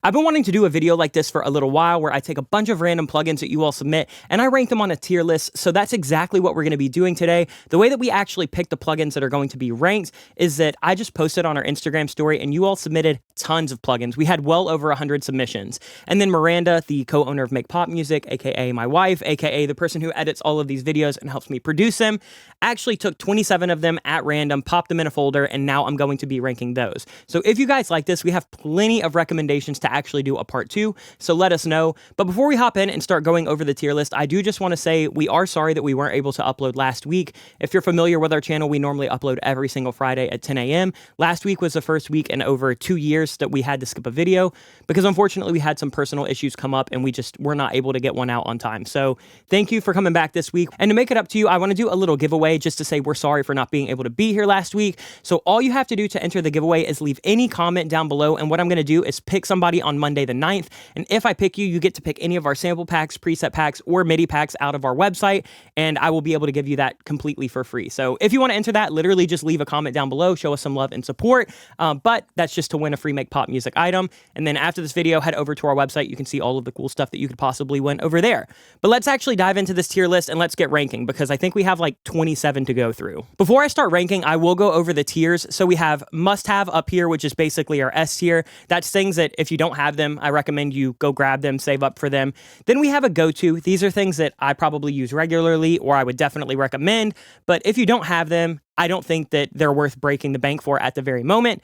I've been wanting to do a video like this for a little while where I take a bunch of random plugins that you all submit and I rank them on a tier list, so that's exactly what we're going to be doing today. The way that we actually pick the plugins that are going to be ranked is that I just posted on our Instagram story and you all submitted tons of plugins. We had well over 100 submissions. And then Miranda, the co-owner of Make Pop Music, aka my wife, aka the person who edits all of these videos and helps me produce them, actually took 27 of them at random, popped them in a folder, and now I'm going to be ranking those. So if you guys like this, we have plenty of recommendations to actually do a part 2, so let us know. But before we hop in and start going over the tier list, I do just want to say we are sorry that we weren't able to upload last week. If you're familiar with our channel, we normally upload every single Friday at 10 a.m. Last week was the first week in over 2 years that we had to skip a video because unfortunately we had some personal issues come up and we just were not able to get one out on time. So thank you for coming back this week. And to make it up to you, I want to do a little giveaway just to say we're sorry for not being able to be here last week. So all you have to do to enter the giveaway is leave any comment down below, and what I'm going to do is pick somebody on Monday the 9th, and if I pick you, you get to pick any of our sample packs, preset packs, or MIDI packs out of our website, and I will be able to give you that completely for free. So if you want to enter that, literally just leave a comment down below, show us some love and support, but that's just to win a free Make Pop Music item, and then after this video, head over to our website. You can see all of the cool stuff that you could possibly win over there. But let's actually dive into this tier list and let's get ranking, because I think we have like 27 to go through. Before I start ranking, I will go over the tiers. So we have must-have up here, which is basically our S tier. That's things that if you don't have them, I recommend you go grab them, save up for them. Then we have a go-to. These are things that I probably use regularly or I would definitely recommend, but if you don't have them, I don't think that they're worth breaking the bank for at the very moment.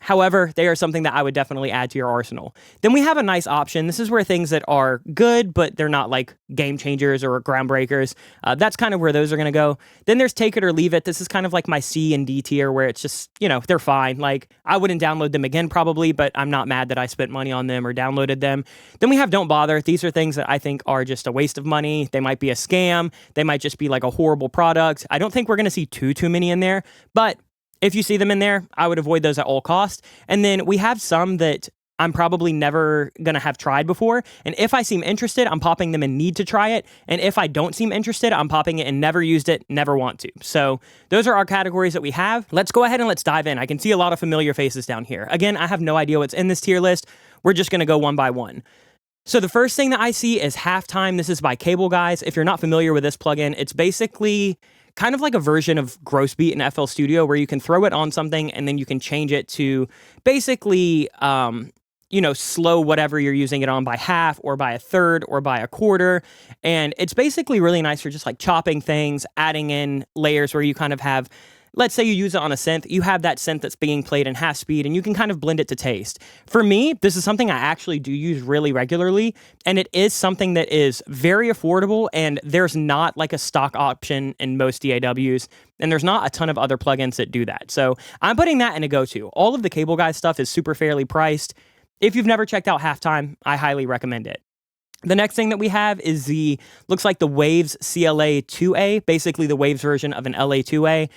However, they are something that I would definitely add to your arsenal. Then we have a nice option. This is where things that are good, but they're not like game changers or groundbreakers. That's kind of where those are going to go. Then there's take it or leave it. This is kind of like my C and D tier where it's just, you know, they're fine. Like I wouldn't download them again probably, but I'm not mad that I spent money on them or downloaded them. Then we have don't bother. These are things that I think are just a waste of money. They might be a scam. They might just be like a horrible product. I don't think we're going to see too many in there, but if you see them in there, I would avoid those at all costs. And then we have some that I'm probably never going to have tried before. And if I seem interested, I'm popping them and need to try it. And if I don't seem interested, I'm popping it and never used it, never want to. So those are our categories that we have. Let's go ahead and let's dive in. I can see a lot of familiar faces down here. Again, I have no idea what's in this tier list. We're just going to go one by one. So the first thing that I see is Halftime. This is by Cable Guys. If you're not familiar with this plugin, it's basically kind of like a version of Gross Beat in FL Studio where you can throw it on something and then you can change it to basically, you know, slow whatever you're using it on by half or by a third or by a quarter. And it's basically really nice for just like chopping things, adding in layers where you kind of have, let's say you use it on a synth, you have that synth that's being played in half speed and you can kind of blend it to taste. For me, this is something I actually do use really regularly, and it is something that is very affordable, and there's not like a stock option in most DAWs, and there's not a ton of other plugins that do that. So I'm putting that in a go-to. All of the Cable Guys stuff is super fairly priced. If you've never checked out Halftime, I highly recommend it. The next thing that we have is looks like the Waves CLA 2A, basically the Waves version of an LA 2A.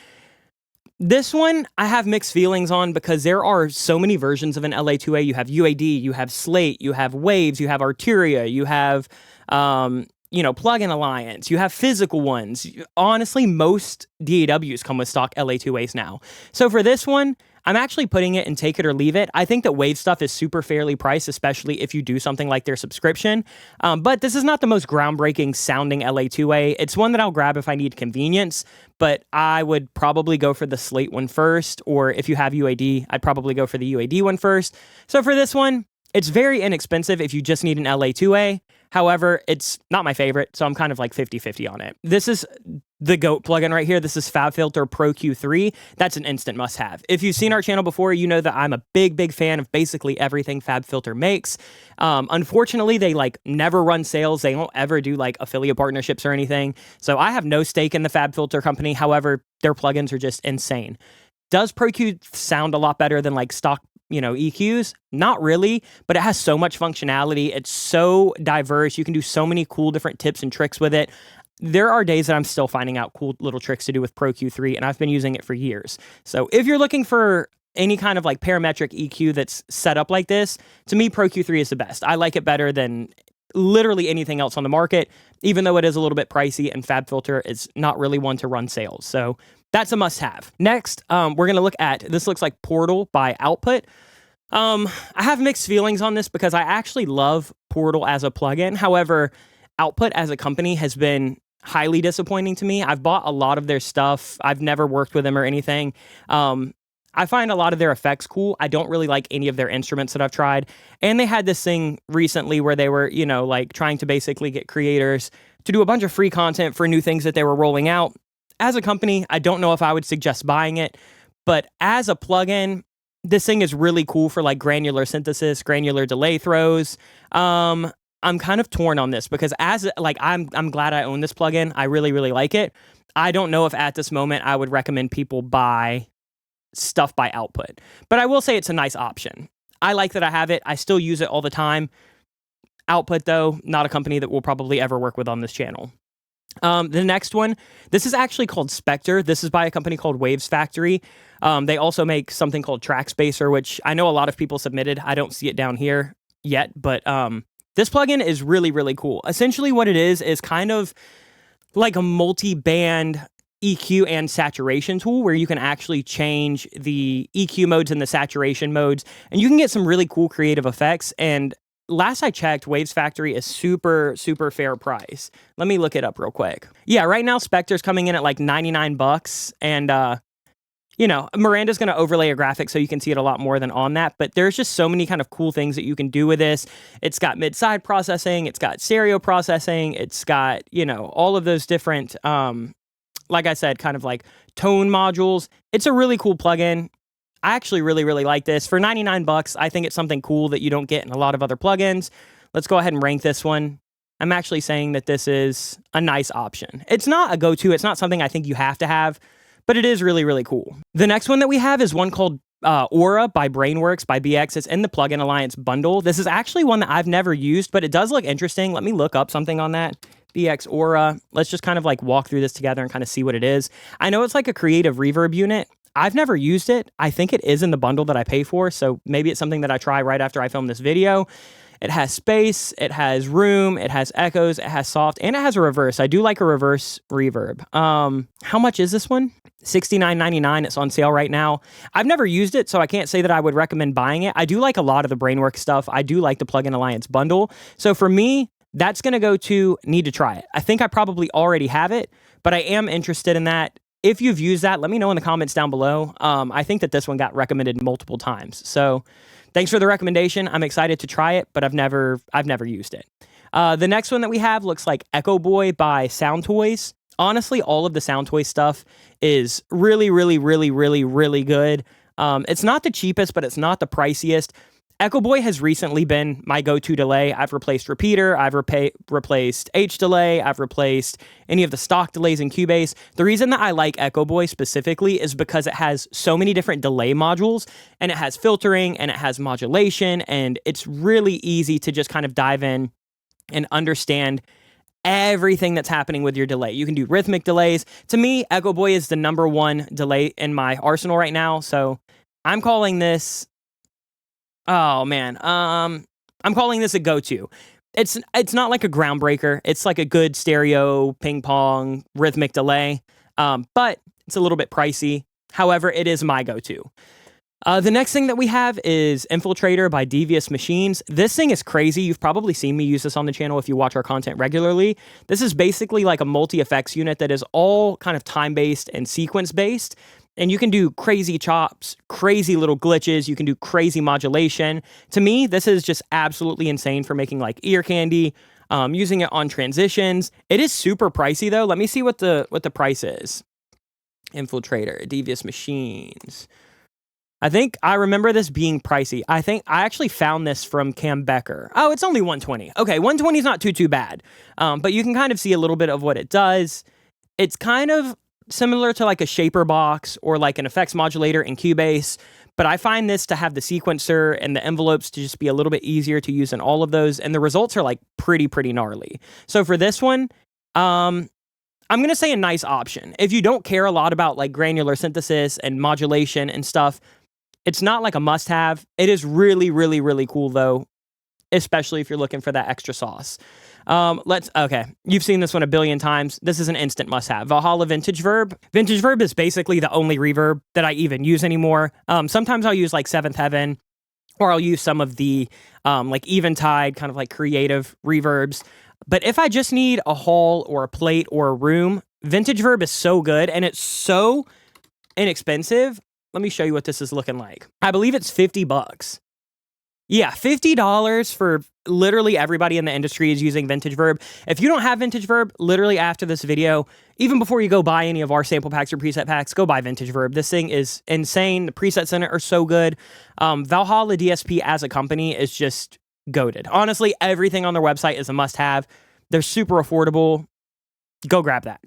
This one I have mixed feelings on because there are so many versions of an LA2A. You have UAD, you have Slate, you have Waves, you have Arturia, you have, you know, Plugin Alliance, you have physical ones. Honestly, most DAWs come with stock LA2As now. So for this one, I'm actually putting it in take it or leave it. I think that Wave stuff is super fairly priced, especially if you do something like their subscription. But this is not the most groundbreaking sounding LA2A. It's one that I'll grab if I need convenience, but I would probably go for the Slate one first, or if you have UAD, I'd probably go for the UAD one first. So for this one, it's very inexpensive if you just need an LA2A. However, it's not my favorite, so I'm kind of like 50-50 on it. This is the GOAT plugin right here. This is FabFilter Pro Q3. That's an instant must-have. If you've seen our channel before, you know that I'm a big fan of basically everything FabFilter makes. Unfortunately, they like never run sales. They don't ever do like affiliate partnerships or anything. So I have no stake in the FabFilter company. However, their plugins are just insane. Does Pro Q sound a lot better than like stock, you know, EQs? Not really, but it has so much functionality. It's so diverse. You can do so many cool different tips and tricks with it. There are days that I'm still finding out cool little tricks to do with Pro Q3, and I've been using it for years. So if you're looking for any kind of like parametric EQ that's set up like this, to me, Pro Q3 is the best. I like it better than literally anything else on the market, even though it is a little bit pricey, and FabFilter is not really one to run sales. So that's a must-have. Next, we're going to look at, this looks like Portal by Output. I have mixed feelings on this because I actually love Portal as a plugin. However, Output as a company has been highly disappointing to me. I've bought a lot of their stuff. I've never worked with them or anything. I find a lot of their effects cool. I don't really like any of their instruments that I've tried. And they had this thing recently where they were, you know, like trying to basically get creators to do a bunch of free content for new things that they were rolling out. As a company, I don't know if I would suggest buying it, but as a plugin, this thing is really cool for like granular synthesis, granular delay throws. I'm kind of torn on this because as like I'm glad I own this plugin. I really, really like it. I don't know if at this moment I would recommend people buy stuff by Output, but I will say it's a nice option. I like that I have it. I still use it all the time. Output, though, not a company that we'll probably ever work with on this channel. The next one, this is actually called Spectre. This is by a company called Waves Factory. They also make something called Track Spacer, which I know a lot of people submitted. I don't see it down here yet, but this plugin is really, really cool. Essentially what it is kind of like a multi-band EQ and saturation tool where you can actually change the EQ modes and the saturation modes, and you can get some really cool creative effects. And last I checked, Waves Factory is super, super fair price. Let me look it up real quick. Yeah, right now Spectre's coming in at like 99 bucks, and you know, Miranda's going to overlay a graphic so you can see it a lot more than on that, but there's just so many kind of cool things that you can do with this. It's got mid-side processing, it's got stereo processing, it's got, you know, all of those different like I said, kind of like tone modules. It's a really cool plugin. I actually really, really like this. For 99 bucks, I think it's something cool that you don't get in a lot of other plugins. Let's go ahead and rank this one. I'm actually saying that this is a nice option. It's not a go-to. It's not something I think you have to have, but it is really, really cool. The next one that we have is one called Aura by Brainworks by BX. It's in the Plugin Alliance bundle. This is actually one that I've never used, but it does look interesting. Let me look up something on that. BX Aura. Let's just kind of like walk through this together and kind of see what it is. I know it's like a creative reverb unit. I've never used it. I think it is in the bundle that I pay for, so maybe it's something that I try right after I film this video. It has space, it has room, it has echoes, it has soft, and it has a reverse. I do like a reverse reverb. How much is this one? $69.99. It's on sale right now. I've never used it, so I can't say that I would recommend buying it. I do like a lot of the Brainworks stuff. I do like the Plugin Alliance bundle. So for me, that's going to go to need to try it. I think I probably already have it, but I am interested in that. If you've used that, let me know in the comments down below. I think that this one got recommended multiple times. So thanks for the recommendation. I'm excited to try it, but I've never used it. The next one that we have looks like Echo Boy by Sound Toys. Honestly, all of the Sound Toys stuff is really, really, really, really, really good. It's not the cheapest, but it's not the priciest. Echo Boy has recently been my go-to delay. I've replaced repeater, I've replaced H delay, I've replaced any of the stock delays in Cubase. The reason that I like Echo Boy specifically is because it has so many different delay modules, and it has filtering, and it has modulation, and it's really easy to just kind of dive in and understand everything that's happening with your delay. You can do rhythmic delays. To me, Echo Boy is the #1 delay in my arsenal right now, so I'm calling this... Oh man, I'm calling this a go-to. It's not like a groundbreaker. It's like a good stereo ping pong rhythmic delay, but it's a little bit pricey. However, it is my go-to. The next thing that we have is Infiltrator by Devious Machines. This thing is crazy. You've probably seen me use this on the channel if you watch our content regularly. This is basically like a multi-effects unit that is all kind of time-based and sequence-based. And you can do crazy chops, crazy little glitches. You can do crazy modulation. To me, this is just absolutely insane for making like ear candy, using it on transitions. It is super pricey though. Let me see what the price is. Infiltrator, Devious Machines. I think I remember this being pricey. I think I actually found this from Cam Becker. Oh, it's only $120. Okay, $120 is not too bad. But you can kind of see a little bit of what it does. It's kind of similar to like a shaper box or like an effects modulator in Cubase, but I find this to have the sequencer and the envelopes to just be a little bit easier to use in all of those, and the results are like pretty gnarly. So for this one, I'm going to say a nice option. If you don't care a lot about like granular synthesis and modulation and stuff, it's not like a must-have. It is really, really, really cool though, especially if you're looking for that extra sauce. Okay, you've seen this one a billion times. This is an instant must-have. Valhalla Vintage Verb. Vintage Verb is basically the only reverb that I even use anymore. Sometimes I'll use like Seventh Heaven or I'll use some of the like Eventide kind of like creative reverbs. But if I just need a hall or a plate or a room, Vintage Verb is so good and it's so inexpensive. Let me show you what this is looking like. I believe it's $50. Yeah, $50 for literally everybody in the industry is using Vintage Verb. If you don't have Vintage Verb, literally after this video, even before you go buy any of our sample packs or preset packs, go buy Vintage Verb. This thing is insane. The presets in it are so good. Valhalla DSP as a company is just goated. Honestly, everything on their website is a must-have. They're super affordable. Go grab that.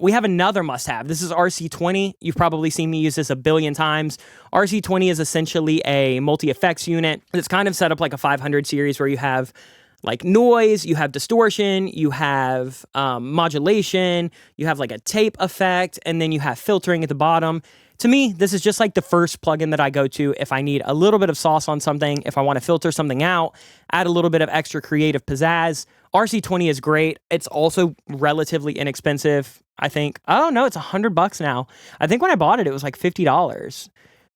We have another must-have. This is RC20. You've probably seen me use this a billion times. RC20 is essentially a multi-effects unit. It's kind of set up like a 500 series where you have like noise, you have distortion, you have modulation, you have like a tape effect, and then you have filtering at the bottom. To me, this is just like the first plugin that I go to if I need a little bit of sauce on something, if I want to filter something out, add a little bit of extra creative pizzazz. RC20 is great. It's also relatively inexpensive, I think. Oh, no, it's $100 now. I think when I bought it, it was like $50.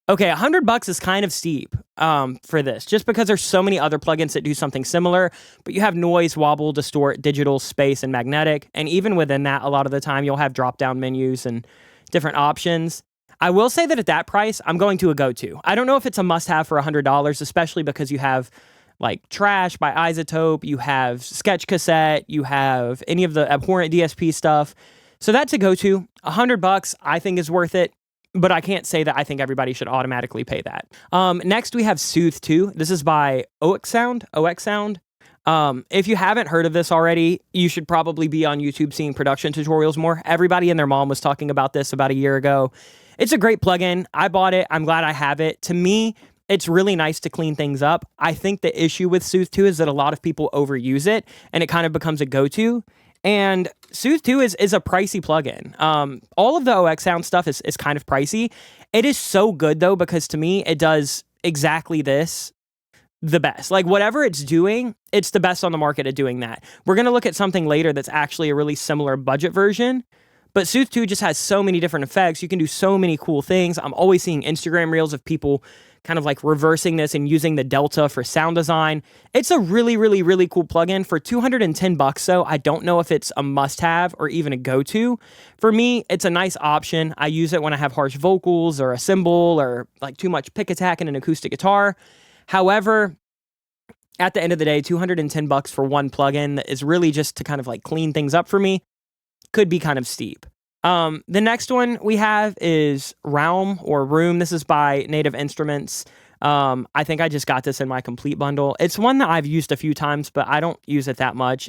Okay, $100 is kind of steep for this, just because there's so many other plugins that do something similar, but you have noise, wobble, distort, digital, space, and magnetic, and even within that, a lot of the time, you'll have drop-down menus and different options. I will say that at that price, I'm going to a go-to. I don't know if it's a must-have for $100, especially because you have like Trash by Isotope, you have Sketch Cassette, you have any of the abhorrent DSP stuff. So that's a go-to. $100 I think is worth it, but I can't say that I think everybody should automatically pay that. Next we have Soothe 2. This is by OX Sound. If you haven't heard of this already, you should probably be on YouTube seeing production tutorials more. Everybody and their mom was talking about this about a year ago. It's a great plugin. I bought it. I'm glad I have it. To me, it's really nice to clean things up. I think the issue with Soothe 2 is that a lot of people overuse it and it kind of becomes a go-to. And Soothe 2 is a pricey plugin. All of the OX Sound stuff is kind of pricey. It is so good though, because to me, it does exactly this the best. Like whatever it's doing, it's the best on the market at doing that. We're going to look at something later that's actually a really similar budget version. But Soothe 2 just has so many different effects. You can do so many cool things. I'm always seeing Instagram reels of people kind of like reversing this and using the Delta for sound design. It's a really, really, really cool plugin. For $210 though, I don't know if it's a must-have or even a go-to. For me, it's a nice option. I use it when I have harsh vocals or a cymbal or like too much pick attack in an acoustic guitar. However, at the end of the day, $210 for one plugin that is really just to kind of like clean things up for me could be kind of steep. The next one we have is Realm or Room. This is by Native Instruments. I think I just got this in my complete bundle. It's one that I've used a few times, but I don't use it that much.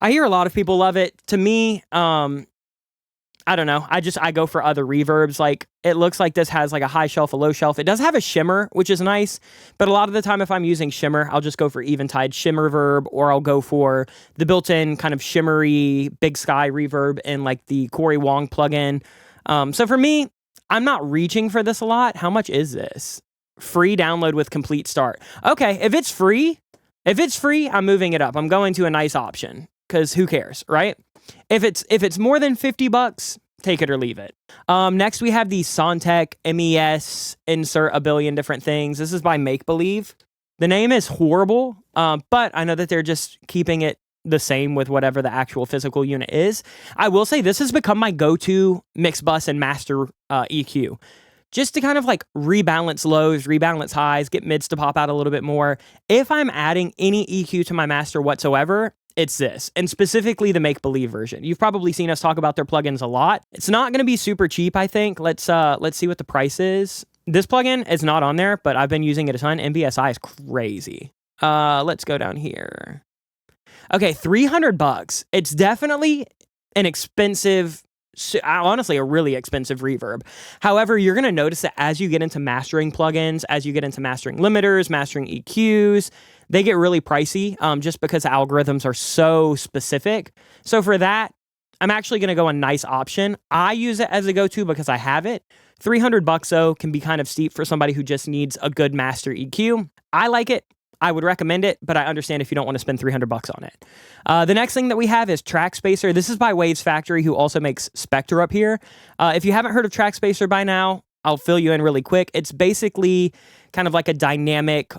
I hear a lot of people love it. To me, I don't know. I go for other reverbs. Like it looks like this has like a high shelf, a low shelf. It does have a shimmer, which is nice. But a lot of the time, if I'm using shimmer, I'll just go for Eventide shimmer verb, or I'll go for the built-in kind of shimmery Big Sky reverb in like the Corey Wong plugin. So for me, I'm not reaching for this a lot. How much is this? Free download with complete start. Okay, if it's free, I'm moving it up. I'm going to a nice option because who cares, right? If it's more than $50, take it or leave it. Next, we have the Sontec MES, insert a billion different things. This is by Make Believe. The name is horrible, but I know that they're just keeping it the same with whatever the actual physical unit is. I will say this has become my go-to mix bus and master EQ. Just to kind of like rebalance lows, rebalance highs, get mids to pop out a little bit more. If I'm adding any EQ to my master whatsoever, it's this, and specifically the Make Believe version. You've probably seen us talk about their plugins a lot. It's not going to be super cheap, I think. Let's see what the price is. This plugin is not on there, but I've been using it a ton. MBSI is crazy. Let's go down here. Okay, $300. It's definitely an expensive, honestly, a really expensive reverb. However, you're going to notice that as you get into mastering plugins, as you get into mastering limiters, mastering EQs, they get really pricey just because the algorithms are so specific. So for that, I'm actually going to go a nice option. I use it as a go-to because I have it. $300 though can be kind of steep for somebody who just needs a good master EQ. I like it. I would recommend it, but I understand if you don't want to spend $300 on it. The next thing that we have is Track Spacer. This is by Waves Factory, who also makes Spectre up here. If you haven't heard of Track Spacer by now, I'll fill you in really quick. It's basically kind of like a dynamic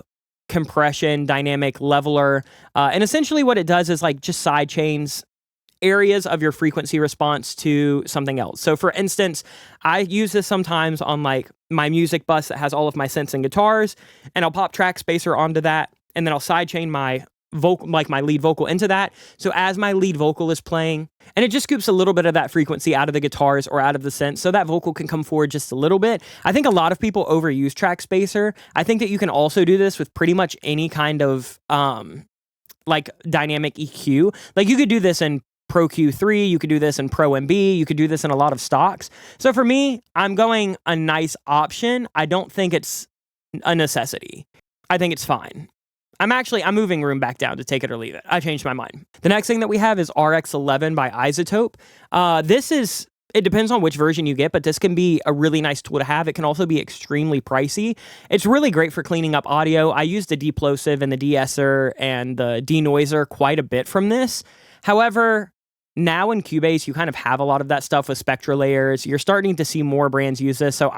compression, dynamic leveler. And essentially what it does is like just side chains areas of your frequency response to something else. So for instance, I use this sometimes on like my music bus that has all of my synths and guitars, and I'll pop track spacer onto that, and then I'll sidechain my vocal, like my lead vocal into that. So as my lead vocal is playing, and it just scoops a little bit of that frequency out of the guitars or out of the synth so that vocal can come forward just a little bit. I think a lot of people overuse track spacer. I think that you can also do this with pretty much any kind of like dynamic EQ. Like you could do this in Pro Q3, you could do this in Pro MB, you could do this in a lot of stocks. So for me, I'm going a nice option. I don't think it's a necessity. I think it's fine. I'm moving room back down to take it or leave it. I changed my mind. The next thing that we have is RX11 by Isotope. It depends on which version you get, but this can be a really nice tool to have. It can also be extremely pricey. It's really great for cleaning up audio. I use the deplosive and the de-esser and the denoiser quite a bit from this. However, now in Cubase, you kind of have a lot of that stuff with spectra layers. You're starting to see more brands use this. So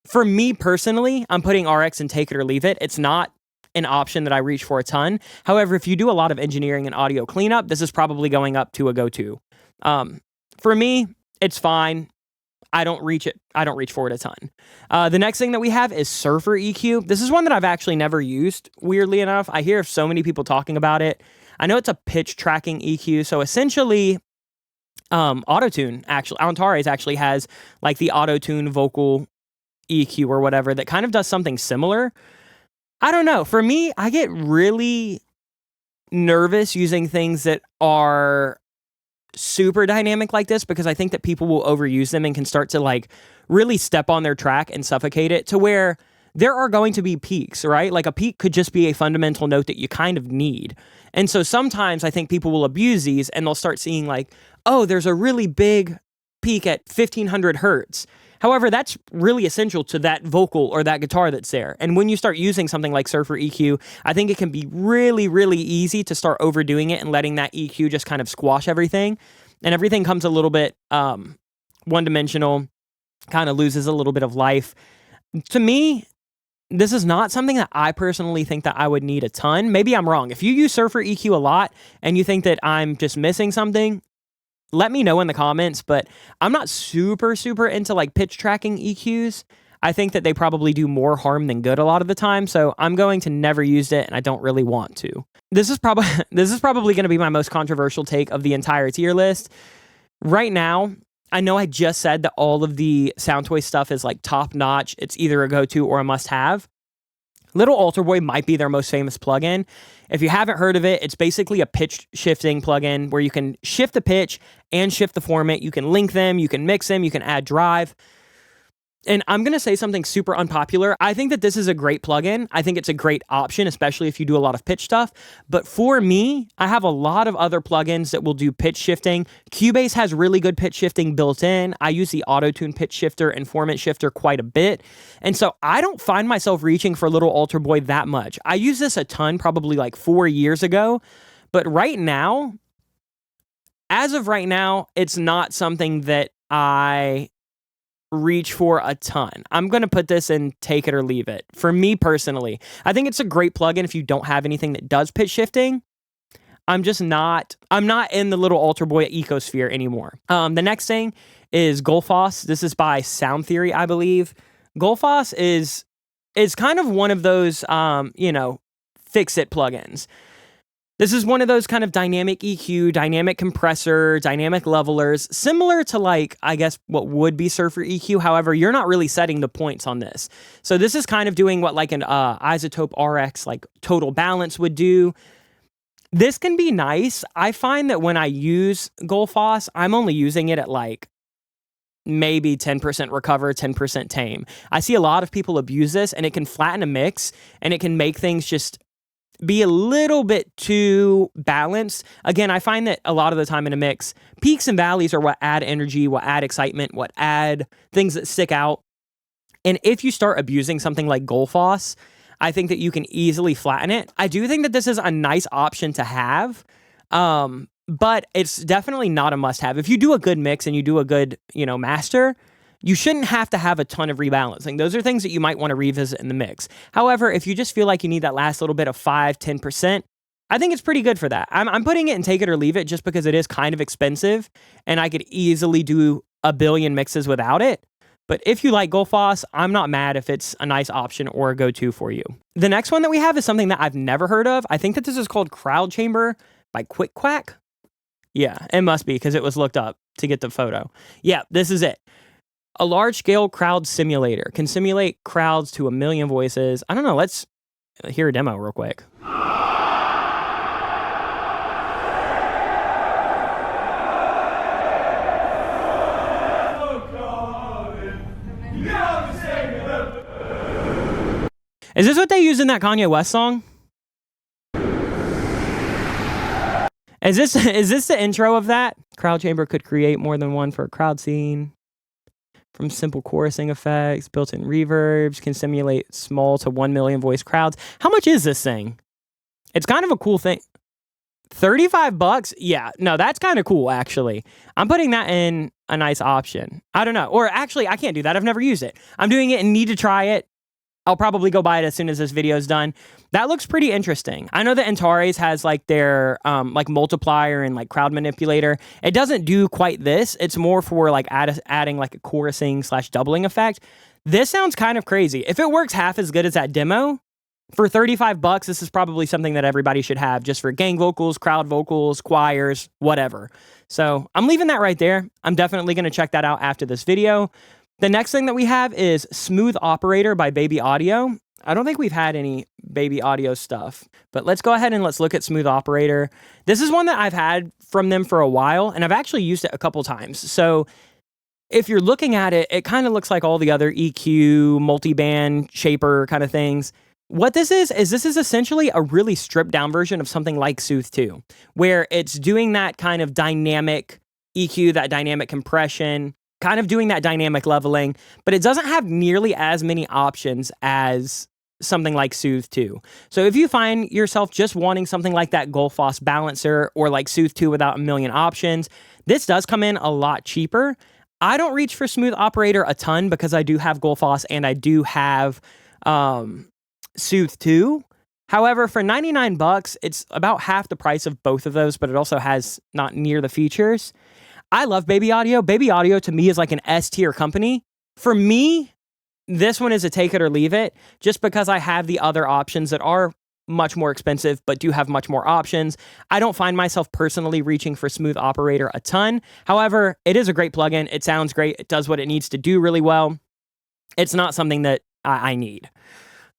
for me personally, I'm putting RX and take it or leave it. It's not an option that I reach for a ton. However, if you do a lot of engineering and audio cleanup, this is probably going up to a go-to. For me, it's fine. I don't reach for it a ton. The next thing that we have is Surfer EQ. This is one that I've actually never used, weirdly enough. I hear so many people talking about it. I know it's a pitch tracking EQ, so essentially, Autotune, Antares actually has like the Autotune vocal EQ or whatever that kind of does something similar. I don't know. For me, I get really nervous using things that are super dynamic like this because I think that people will overuse them and can start to like really step on their track and suffocate it to where there are going to be peaks, right? Like a peak could just be a fundamental note that you kind of need. And so sometimes I think people will abuse these and they'll start seeing like, oh, there's a really big peak at 1500 hertz. However, that's really essential to that vocal or that guitar that's there. And when you start using something like Surfer EQ, I think it can be really, really easy to start overdoing it and letting that EQ just kind of squash everything. And everything comes a little bit one-dimensional, kind of loses a little bit of life. To me, this is not something that I personally think that I would need a ton. Maybe I'm wrong. If you use Surfer EQ a lot and you think that I'm just missing something, let me know in the comments, but I'm not super into like pitch tracking EQs. I think that they probably do more harm than good a lot of the time, so I'm going to never use it and I don't really want to. This is probably going to be my most controversial take of the entire tier list. Right now, I know I just said that all of the Soundtoy stuff is like top notch. It's either a go-to or a must-have. Little Alter Boy might be their most famous plugin. If you haven't heard of it, it's basically a pitch shifting plugin where you can shift the pitch and shift the format. You can link them, you can mix them, you can add drive. And I'm going to say something super unpopular. I think that this is a great plugin. I think it's a great option, especially if you do a lot of pitch stuff. But for me, I have a lot of other plugins that will do pitch shifting. Cubase has really good pitch shifting built in. I use the Auto-Tune pitch shifter and format shifter quite a bit. And so I don't find myself reaching for Little Alter Boy that much. I used this a ton probably like 4 years ago. But right now, as of right now, it's not something that I reach for a ton. I'm going to put this in take it or leave it. For me personally, I think it's a great plugin if you don't have anything that does pitch shifting. I'm not in the Little Alter Boy ecosphere anymore. The next thing is Gullfoss. This is by Sound Theory, I believe. Gullfoss is kind of one of those, fix-it plugins. This is one of those kind of dynamic EQ, dynamic compressor, dynamic levelers, similar to like, I guess, what would be Surfer EQ. However, you're not really setting the points on this. So this is kind of doing what like an Isotope RX, like Total Balance would do. This can be nice. I find that when I use Gullfoss, I'm only using it at like maybe 10% recover, 10% tame. I see a lot of people abuse this and it can flatten a mix and it can make things just be a little bit too balanced. Again, I find that a lot of the time in a mix, peaks and valleys are what add energy, what add excitement, what add things that stick out. And if you start abusing something like Gullfoss, I think that you can easily flatten it. I do think that this is a nice option to have, but it's definitely not a must-have. If you do a good mix and you do a good, master, You shouldn't have to have a ton of rebalancing. Those are things that you might want to revisit in the mix. However, if you just feel like you need that last little bit of 5-10%, I think it's pretty good for that. I'm putting it in take it or leave it just because it is kind of expensive and I could easily do a billion mixes without it. But if you like Gullfoss, I'm not mad if it's a nice option or a go-to for you. The next one that we have is something that I've never heard of. I think that this is called Crowd Chamber by Quick Quack. Yeah, it must be because it was looked up to get the photo. Yeah, this is it. A large-scale crowd simulator can simulate crowds to 1 million voices. I don't know, let's hear a demo real quick. Is this what they use in that Kanye West song? Is this the intro of that? Crowd Chamber could create more than one for a crowd scene. From simple chorusing effects, built-in reverbs, can simulate small to 1 million voice crowds. How much is this thing? It's kind of a cool thing. $35? Yeah, no, that's kind of cool, actually. I'm putting that in a nice option. I don't know. Or actually, I can't do that. I've never used it. I'm doing it and need to try it. I'll probably go buy it as soon as this video is done. That looks pretty interesting. I know that Antares has like their like multiplier and like crowd manipulator. It doesn't do quite this. It's more for like adding like a chorusing / doubling effect. This sounds kind of crazy. If it works half as good as that demo, for $35, this is probably something that everybody should have just for gang vocals, crowd vocals, choirs, whatever. So I'm leaving that right there. I'm definitely going to check that out after this video. The next thing that we have is Smooth Operator by Baby Audio. I don't think we've had any Baby Audio stuff, but let's go ahead and let's look at Smooth Operator. This is one that I've had from them for a while, and I've actually used it a couple times. So if you're looking at it, it kind of looks like all the other EQ, multiband, shaper kind of things. What this is this is essentially a really stripped down version of something like Soothe 2, where it's doing that kind of dynamic EQ, that dynamic compression, kind of doing that dynamic leveling, but it doesn't have nearly as many options as something like Soothe 2. So if you find yourself just wanting something like that Gullfoss balancer or like Soothe 2 without a million options, this does come in a lot cheaper. I don't reach for Smooth Operator a ton because I do have Gullfoss and I do have Soothe 2. However, for $99, it's about half the price of both of those, but it also has not near the features. I love Baby Audio. Baby Audio to me is like an S-tier company. For me, this one is a take it or leave it, just because I have the other options that are much more expensive, but do have much more options. I don't find myself personally reaching for Smooth Operator a ton. However, it is a great plugin. It sounds great. It does what it needs to do really well. It's not something that I need.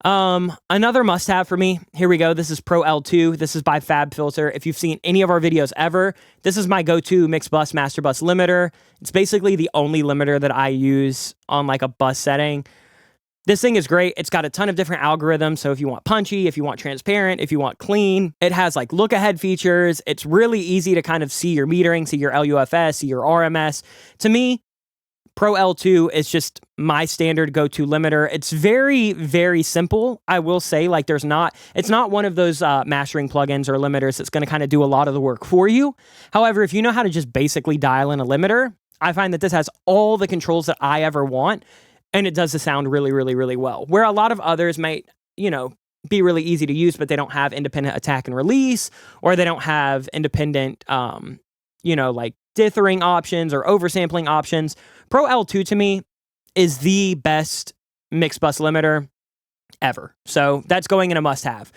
Another must-have for me, here we go. This is Pro L2. This is by FabFilter. If you've seen any of our videos ever, this is my go-to mix bus, master bus limiter. It's basically the only limiter that I use on like a bus setting. This thing is great. It's got a ton of different algorithms. So if you want punchy, if you want transparent, if you want clean, it has like look ahead features. It's really easy to kind of see your metering, see your LUFS, see your RMS. To me, Pro L2 is just my standard go-to limiter. It's very, very simple. I will say, like, it's not one of those mastering plugins or limiters that's going to kind of do a lot of the work for you. However, if you know how to just basically dial in a limiter, I find that this has all the controls that I ever want, and it does the sound really, really, really well. Where a lot of others might, be really easy to use, but they don't have independent attack and release, or they don't have independent, like dithering options or oversampling options. Pro L2 to me is the best mix bus limiter ever. So that's going in a must-have.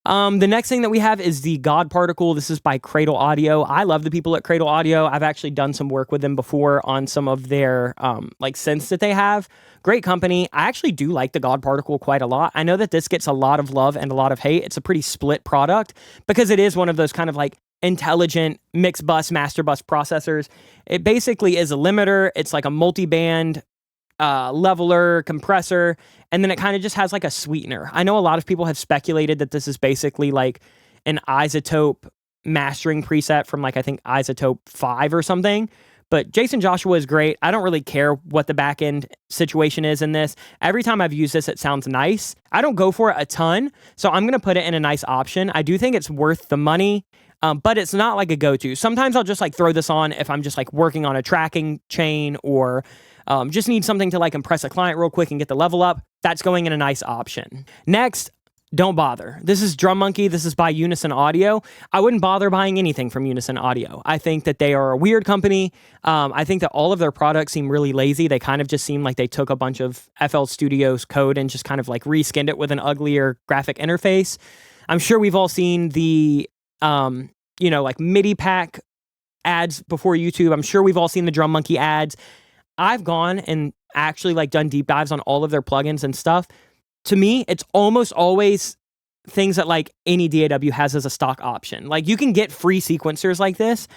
The next thing that we have is the God Particle. This is by Cradle Audio. I love the people at Cradle Audio. I've actually done some work with them before on some of their like synths that they have. Great company. I actually do like the God Particle quite a lot. I know that this gets a lot of love and a lot of hate. It's a pretty split product because it is one of those kind of like intelligent mix bus, master bus processors. It basically is a limiter. It's like a multi-band leveler, compressor, and then it kind of just has like a sweetener. I know a lot of people have speculated that this is basically like an isotope mastering preset from like, I think isotope 5 or something. But Jason Joshua is great. I don't really care what the back end situation is in this. Every time I've used this, it sounds nice. I don't go for it a ton, so I'm going to put it in a nice option. I do think it's worth the money. but it's not like a go-to. Sometimes I'll just like throw this on if I'm just like working on a tracking chain or just need something to like impress a client real quick and get the level up. That's going in a nice option. Next, don't bother. This is Drum Monkey. This is by Unison Audio. I wouldn't bother buying anything from Unison Audio. I think that they are a weird company. I think that all of their products seem really lazy. They kind of just seem like they took a bunch of FL Studios code and just kind of like reskinned it with an uglier graphic interface. I'm sure we've all seen the, like MIDI pack ads before YouTube. I'm sure we've all seen the Drum Monkey ads. I've gone and actually like done deep dives on all of their plugins and stuff. To me, it's almost always things that like any DAW has as a stock option. Like you can get free sequencers like this,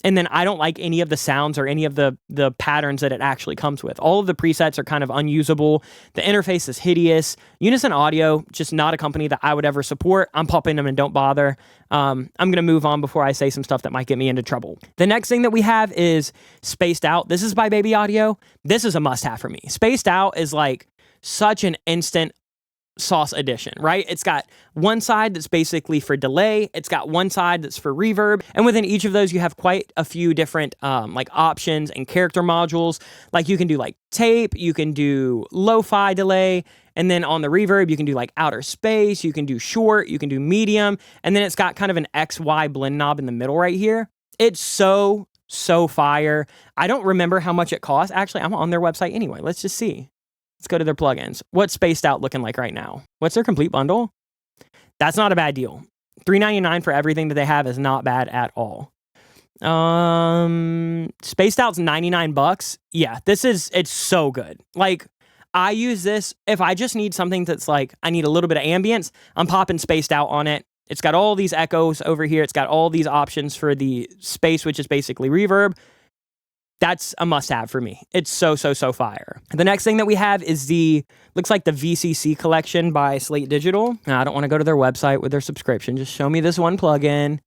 and then I don't like any of the sounds or any of the patterns that it actually comes with. All of the presets are kind of unusable. The interface is hideous. Unison Audio, just not a company that I would ever support. I'm popping them and don't bother. I'm going to move on before I say some stuff that might get me into trouble. The next thing that we have is Spaced Out. This is by Baby Audio. This is a must-have for me. Spaced Out is like such an instant sauce addition, right? It's got one side that's basically for delay. It's got one side that's for reverb. And within each of those, you have quite a few different like options and character modules. Like you can do like tape, you can do lo-fi delay. And then on the reverb, you can do like outer space, you can do short, you can do medium. And then it's got kind of an XY blend knob in the middle right here. It's so fire. I don't remember how much it costs. Actually, I'm on their website anyway. Let's just see. Let's go to their plugins. What's Spaced Out looking like right now? What's their complete bundle? That's not a bad deal. $3.99 for everything that they have is not bad at all. Spaced Out's $99. Yeah, it's so good. Like, I use this if I just need something that's like, I need a little bit of ambience, I'm popping Spaced Out on it. It's got all these echoes over here. It's got all these options for the space, which is basically reverb. That's a must-have for me. It's so fire. The next thing that we have is looks like the VCC collection by Slate Digital. Now, I don't want to go to their website with their subscription. Just show me this one plugin.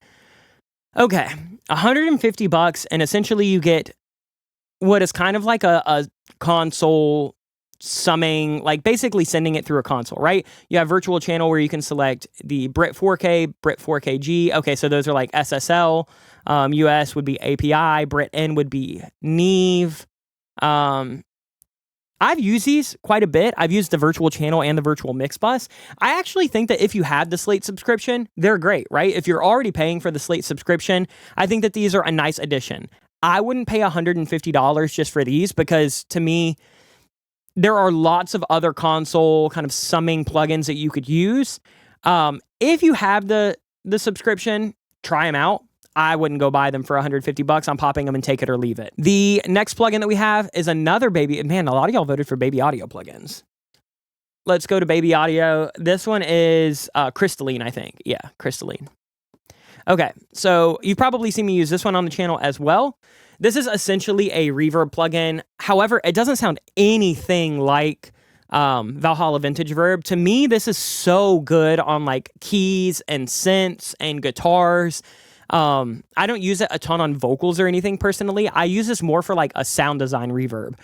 Okay, $150, and essentially you get what is kind of like a console summing, like basically sending it through a console, right? You have virtual channel where you can select the Brit 4K, Brit 4KG. Okay, so those are like SSL. US would be API. Brit N would be Neve. I've used these quite a bit. I've used the virtual channel and the virtual mix bus. I actually think that if you have the Slate subscription, they're great, right? If you're already paying for the Slate subscription, I think that these are a nice addition. I wouldn't pay $150 just for these because to me, there are lots of other console kind of summing plugins that you could use. If you have the subscription, try them out. I wouldn't go buy them for $150. I'm popping them and take it or leave it. The next plugin that we have is another Baby. Man, a lot of y'all voted for Baby Audio plugins. Let's go to Baby Audio. This one is Crystalline, I think. Yeah, Crystalline. Okay, so you've probably seen me use this one on the channel as well. This is essentially a reverb plugin. However, it doesn't sound anything like Valhalla Vintage Verb. To me, this is so good on like keys and synths and guitars. I don't use it a ton on vocals or anything personally. I use this more for like a sound design reverb.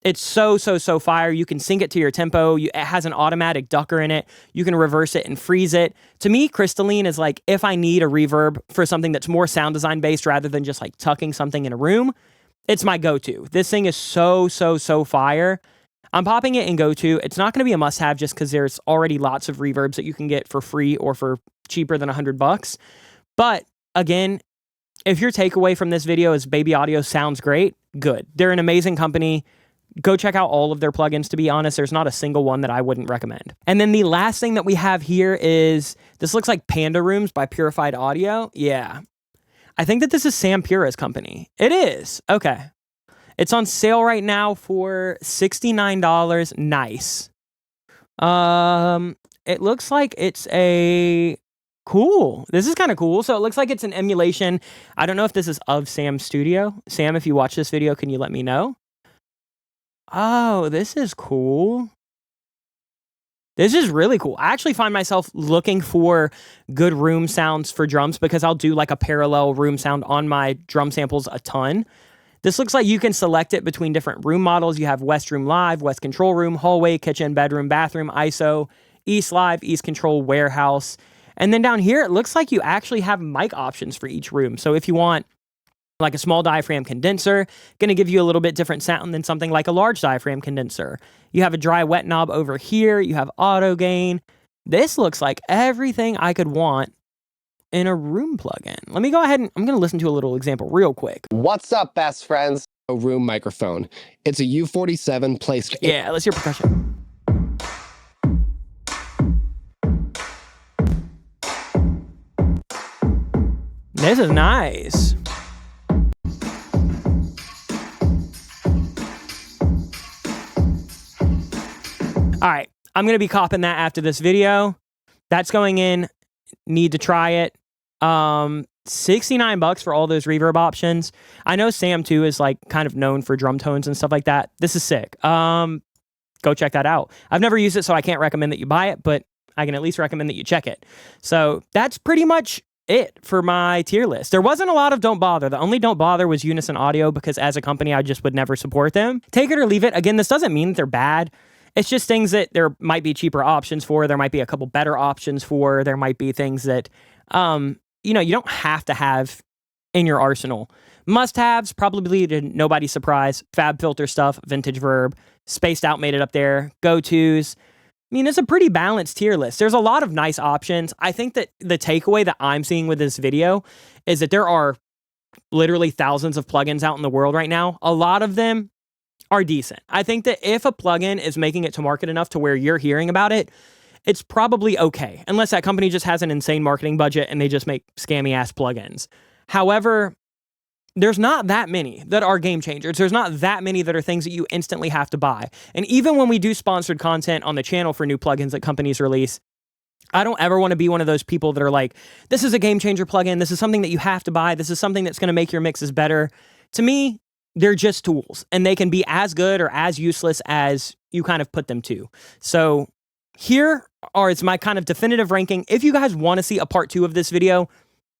It's so fire. You can sync it to your tempo. It has an automatic ducker in it. You can reverse it and freeze it. To me, Crystalline is like if I need a reverb for something that's more sound design based rather than just like tucking something in a room, it's my go-to. This thing is so fire. I'm popping it in go-to. It's not going to be a must-have just because there's already lots of reverbs that you can get for free or for cheaper than $100. But again, if your takeaway from this video is Baby Audio sounds great, good. They're an amazing company. Go check out all of their plugins, to be honest. There's not a single one that I wouldn't recommend. And then the last thing that we have here is, this looks like Panda Rooms by Purified Audio. Yeah. I think that this is Sam Pura's company. It is. Okay. It's on sale right now for $69. Nice. It looks like it's a... Cool. This is kind of cool. So it looks like it's an emulation. I don't know if this is of Sam's studio. Sam, if you watch this video, can you let me know? Oh, this is cool. This is really cool. I actually find myself looking for good room sounds for drums because I'll do like a parallel room sound on my drum samples a ton. This looks like you can select it between different room models. You have West Room Live, West Control Room, Hallway, Kitchen, Bedroom, Bathroom, ISO, East Live, East Control, Warehouse. And then down here, it looks like you actually have mic options for each room. So if you want like a small diaphragm condenser, going to give you a little bit different sound than something like a large diaphragm condenser. You have a dry wet knob over here. You have auto gain. This looks like everything I could want in a room plugin. Let me go ahead and I'm going to listen to a little example real quick. What's up, best friends? A room microphone. It's a U47 placed. Yeah, let's hear percussion. This is nice. All right, I'm going to be copping that after this video. That's going in. Need to try it. $69 for all those reverb options. I know Sam too is like kind of known for drum tones and stuff like that. This is sick. Go check that out. I've never used it, so I can't recommend that you buy it, but I can at least recommend that you check it. So that's pretty much it for my tier list. There wasn't a lot of don't bother. The only don't bother was Unison Audio, because as a company, I just would never support them. Take it or leave it. Again, this doesn't mean that they're bad. It's just things that there might be cheaper options for. There might be a couple better options for. There might be things that, you know, you don't have to have in your arsenal. Must-haves, probably to nobody's surprise, Fab Filter stuff, Vintage Verb, Spaced Out made it up there, Go-Tos. I mean, it's a pretty balanced tier list. There's a lot of nice options. I think that the takeaway that I'm seeing with this video is that there are literally thousands of plugins out in the world right now. A lot of them are decent. I think that if a plugin is making it to market enough to where you're hearing about it, it's probably okay, unless that company just has an insane marketing budget and they just make scammy ass plugins. However, there's not that many that are game changers. There's not that many that are things that you instantly have to buy. And even when we do sponsored content on the channel for new plugins that companies release, I don't ever want to be one of those people that are like, this is a game changer plugin. This is something that you have to buy. This is something that's going to make your mixes better. To me, they're just tools, and they can be as good or as useless as you kind of put them to. So here is my kind of definitive ranking. If you guys want to see a part 2 of this video,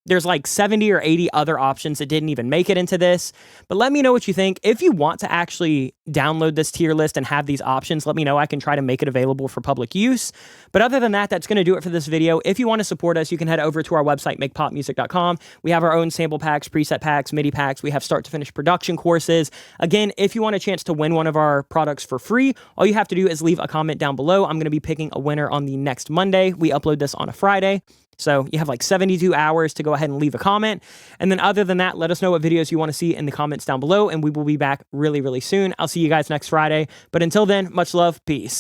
there's like 70 or 80 other options that didn't even make it into this. But let me know what you think. If you want to actually download this tier list and have these options, let me know. I can try to make it available for public use. But other than that, that's going to do it for this video. If you want to support us, you can head over to our website, makepopmusic.com. We have our own sample packs, preset packs, MIDI packs. We have start to finish production courses. Again, if you want a chance to win one of our products for free, all you have to do is leave a comment down below. I'm going to be picking a winner on the next Monday. We upload this on a Friday. So you have like 72 hours to go ahead and leave a comment. And then other than that, let us know what videos you want to see in the comments down below, and we will be back really, really soon. I'll see you guys next Friday. But until then, much love. Peace.